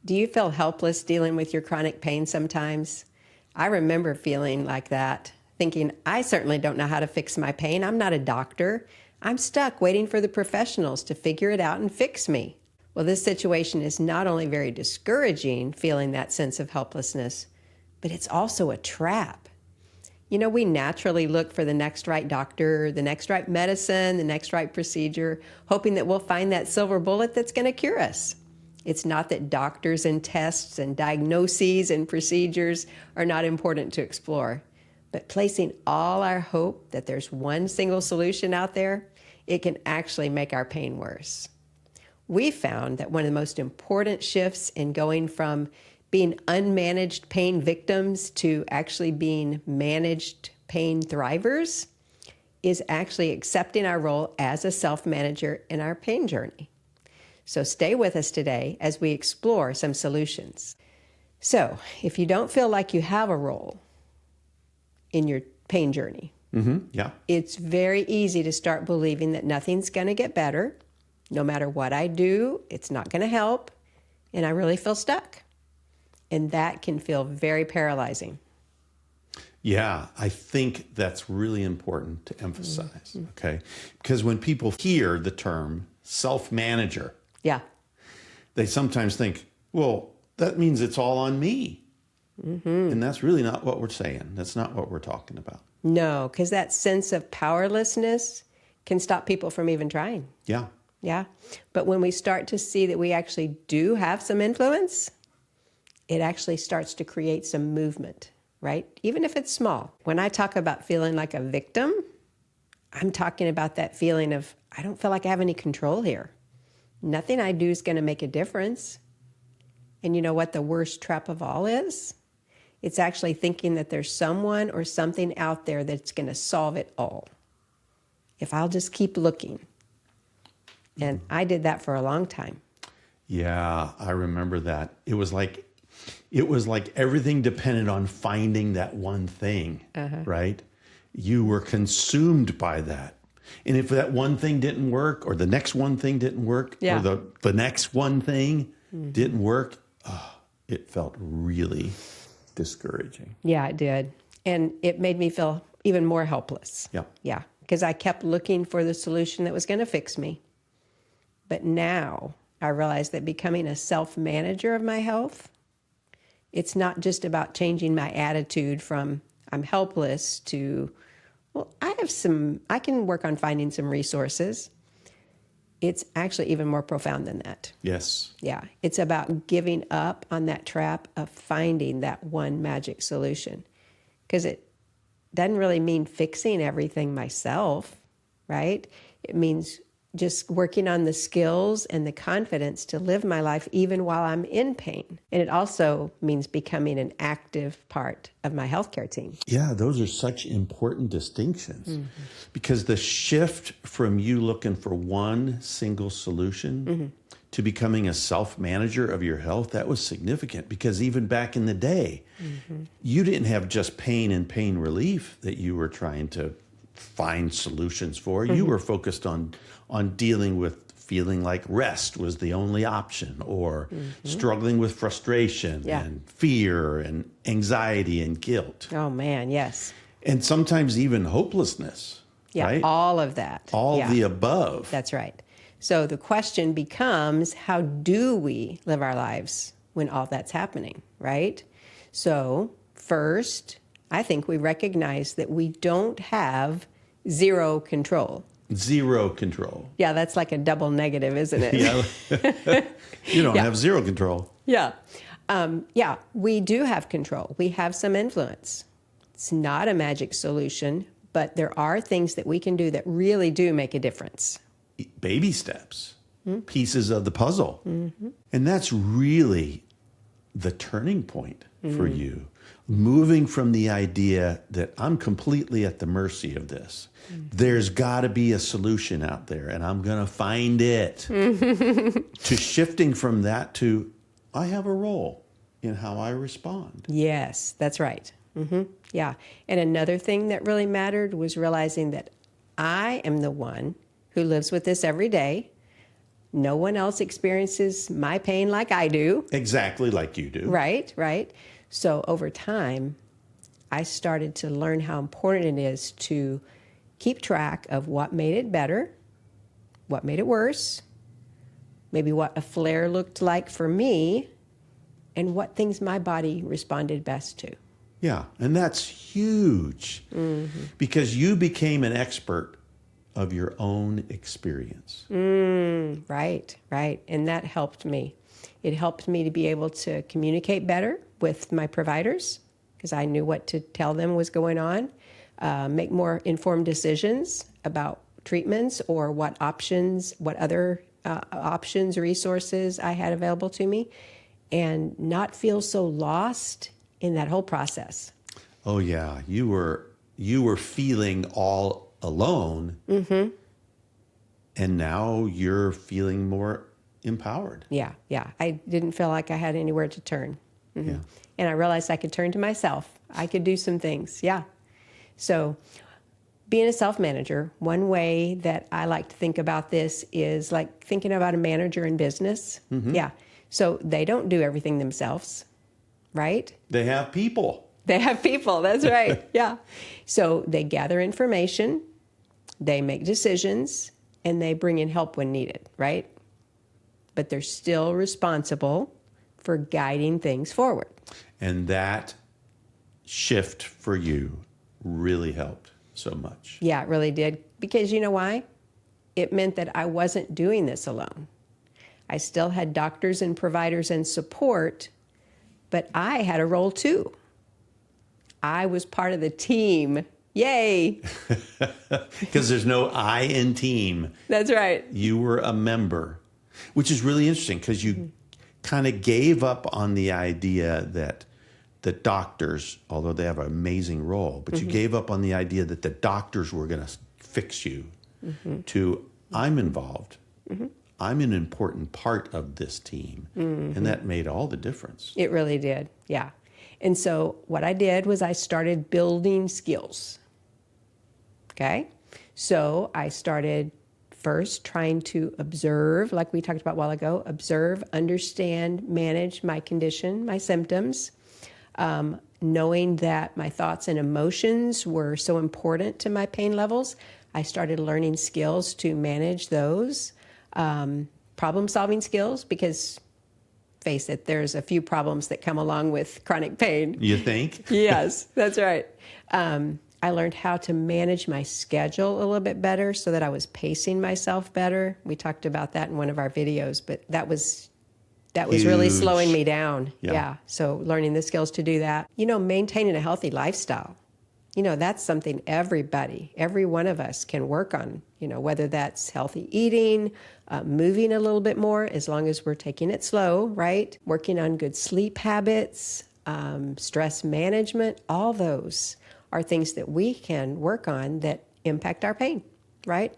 Do you feel helpless dealing with your chronic pain sometimes? I remember feeling like that, thinking, I certainly don't know how to fix my pain. I'm not a doctor. I'm stuck waiting for the professionals to figure it out and fix me. Well, this situation is not only very discouraging, feeling that sense of helplessness, but it's also a trap. You know, we naturally look for the next right doctor, the next right medicine, the next right procedure, hoping that we'll find that silver bullet that's going to cure us. It's not that doctors and tests and diagnoses and procedures are not important to explore, but placing all our hope that there's one single solution out there, it can actually make our pain worse. We found that one of the most important shifts in going from being unmanaged pain victims to actually being managed pain thrivers is actually accepting our role as a self-manager in our pain journey. So stay with us today as we explore some solutions. So if you don't feel like you have a role in your pain journey, it's very easy to start believing that nothing's going to get better. No matter what I do, it's not going to help, and I really feel stuck. And that can feel very paralyzing. Yeah, I think that's really important to emphasize, okay? Because when people hear the term self-manager, they sometimes think, well, that means it's all on me. And that's really not what we're saying. That's not what we're talking about. No, because that sense of powerlessness can stop people from even trying. Yeah. But when we start to see that we actually do have some influence, it actually starts to create some movement, right? Even if it's small. When I talk about feeling like a victim, I'm talking about that feeling of, I don't feel like I have any control here. Nothing I do is going to make a difference. And you know what the worst trap of all is? It's actually thinking that there's someone or something out there that's going to solve it all. If I'll just keep looking. And I did that for a long time. Yeah, I remember that. It was like everything depended on finding that one thing, right? You were consumed by that. And if that one thing didn't work, or the next one thing didn't work, or the next one thing didn't work, it felt really discouraging. Yeah, it did. And it made me feel even more helpless. Yeah, because I kept looking for the solution that was going to fix me. But now I realize that becoming a self-manager of my health, it's not just about changing my attitude from I'm helpless to, well, I can work on finding some resources. It's actually even more profound than that. Yes. Yeah. It's about giving up on that trap of finding that one magic solution. Because it doesn't really mean fixing everything myself, right? It means just working on the skills and the confidence to live my life even while I'm in pain. And it also means becoming an active part of my healthcare team. Yeah, those are such important distinctions. Because the shift from you looking for one single solution to becoming a self-manager of your health, that was significant. Because even back in the day, you didn't have just pain and pain relief that you were trying to find solutions for. You were focused on dealing with feeling like rest was the only option, or struggling with frustration and fear and anxiety and guilt. Oh man, yes. And sometimes even hopelessness. Yeah, right? all of that. All the above. That's right. So the question becomes, how do we live our lives when all that's happening, right? So first, I think we recognize that we don't have zero control. Zero control. Yeah, that's like a double negative, isn't it? You don't have zero control. Yeah, we do have control. We have some influence. It's not a magic solution, but there are things that we can do that really do make a difference. Baby steps, pieces of the puzzle. And that's really the turning point for you. Moving from the idea that I'm completely at the mercy of this. There's got to be a solution out there, and I'm going to find it. To shifting from that to, I have a role in how I respond. Yes, that's right. Yeah. And another thing that really mattered was realizing that I am the one who lives with this every day. No one else experiences my pain like I do. Exactly like you do. Right, right. So over time, I started to learn how important it is to keep track of what made it better, what made it worse, maybe what a flare looked like for me, and what things my body responded best to. Yeah, and that's huge because you became an expert of your own experience. Right, right. And that helped me. It helped me to be able to communicate better with my providers because I knew what to tell them was going on, make more informed decisions about treatments or what other options, resources I had available to me, and not feel so lost in that whole process. Oh yeah, you were feeling all alone, and now you're feeling more empowered. Yeah. I didn't feel like I had anywhere to turn. Yeah. And I realized I could turn to myself. I could do some things. Yeah. So being a self-manager, one way that I like to think about this is like thinking about a manager in business. Yeah. So they don't do everything themselves, right? They have people. They have people. That's right. Yeah. So they gather information, they make decisions, and they bring in help when needed, right? But they're still responsible for guiding things forward. And that shift for you really helped so much. Yeah, it really did. Because you know why? It meant that I wasn't doing this alone. I still had doctors and providers and support, but I had a role too. I was part of the team. Yay! Because there's no I in team. That's right. You were a member, which is really interesting because you kind of gave up on the idea that the doctors, although they have an amazing role, but you gave up on the idea that the doctors were going to fix you to I'm involved. I'm an important part of this team. And that made all the difference. It really did. Yeah. And so what I did was I started building skills. Okay? So I started first trying to observe, like we talked about a while ago, observe, understand, manage my condition, my symptoms, knowing that my thoughts and emotions were so important to my pain levels. I started learning skills to manage those, problem-solving skills, because face it, there's a few problems that come along with chronic pain. You think? Yes, that's right. I learned how to manage my schedule a little bit better so that I was pacing myself better. We talked about that in one of our videos, but that was really slowing me down. Yeah. So learning the skills to do that. Maintaining a healthy lifestyle. That's something every one of us can work on, whether that's healthy eating, moving a little bit more, as long as we're taking it slow, right? Working on good sleep habits, stress management, all those are things that we can work on that impact our pain, right?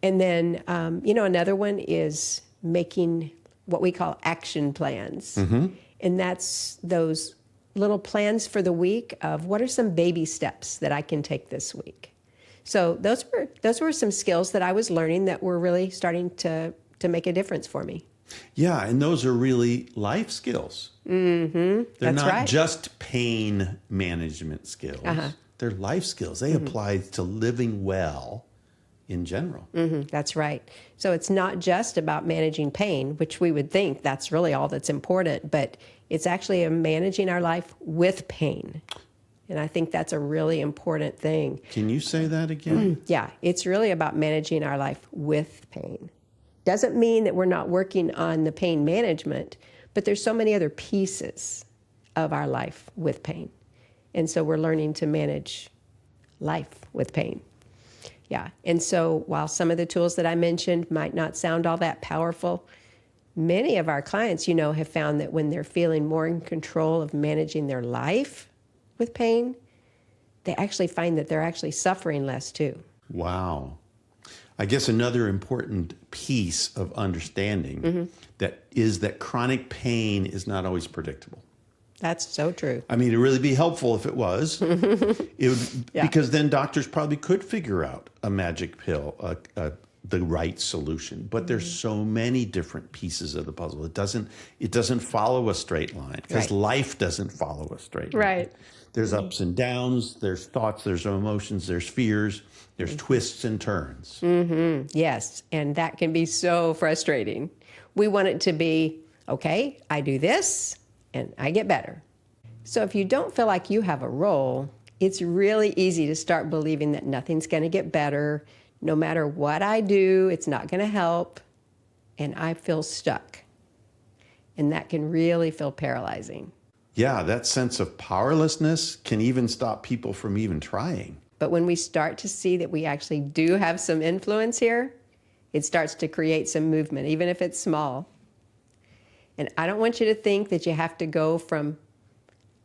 And then, another one is making what we call action plans. And that's those little plans for the week of what are some baby steps that I can take this week. So those were some skills that I was learning that were really starting to make a difference for me. Yeah, and those are really life skills. They're That's not right. just pain management skills. They're life skills. They apply to living well in general. That's right. So it's not just about managing pain, which we would think that's really all that's important, but it's actually managing our life with pain. And I think that's a really important thing. Can you say that again? Yeah, it's really about managing our life with pain. Doesn't mean that we're not working on the pain management, but there's so many other pieces of our life with pain. And so we're learning to manage life with pain. Yeah, and so while some of the tools that I mentioned might not sound all that powerful, many of our clients, have found that when they're feeling more in control of managing their life with pain, they actually find that they're actually suffering less too. Wow. I guess another important piece of understanding that is that chronic pain is not always predictable. That's so true. I mean, it'd really be helpful if it was. It would, Yeah. because then doctors probably could figure out a magic pill, the right solution, but there's so many different pieces of the puzzle. It doesn't follow a straight line, because life doesn't follow a straight line. Right. There's ups and downs, there's thoughts, there's emotions, there's fears, there's twists and turns. Yes, and that can be so frustrating. We want it to be, okay, I do this and I get better. So if you don't feel like you have a role, it's really easy to start believing that nothing's going to get better. No matter what I do, it's not going to help, and I feel stuck. And that can really feel paralyzing. Yeah, that sense of powerlessness can even stop people from even trying. But when we start to see that we actually do have some influence here, it starts to create some movement, even if it's small. And I don't want you to think that you have to go from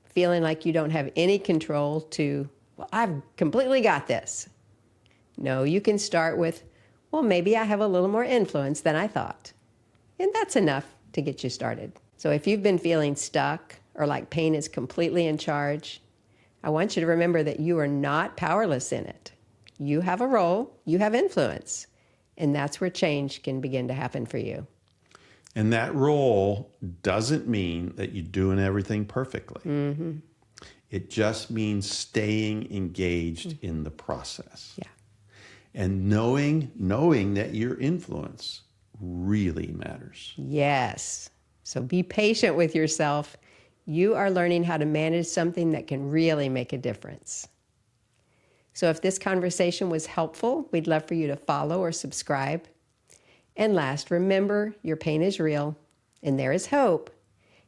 feeling like you don't have any control to, well, I've completely got this. No, you can start with, well, maybe I have a little more influence than I thought. And that's enough to get you started. So if you've been feeling stuck or like pain is completely in charge, I want you to remember that you are not powerless in it. You have a role, you have influence, and that's where change can begin to happen for you. And that role doesn't mean that you're doing everything perfectly. It just means staying engaged in the process. Yeah. And knowing that your influence really matters. Yes. So be patient with yourself. You are learning how to manage something that can really make a difference. So if this conversation was helpful, we'd love for you to follow or subscribe. And last, remember, your pain is real and there is hope.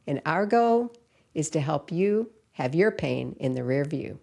And our goal is to help you have your pain in the rear view.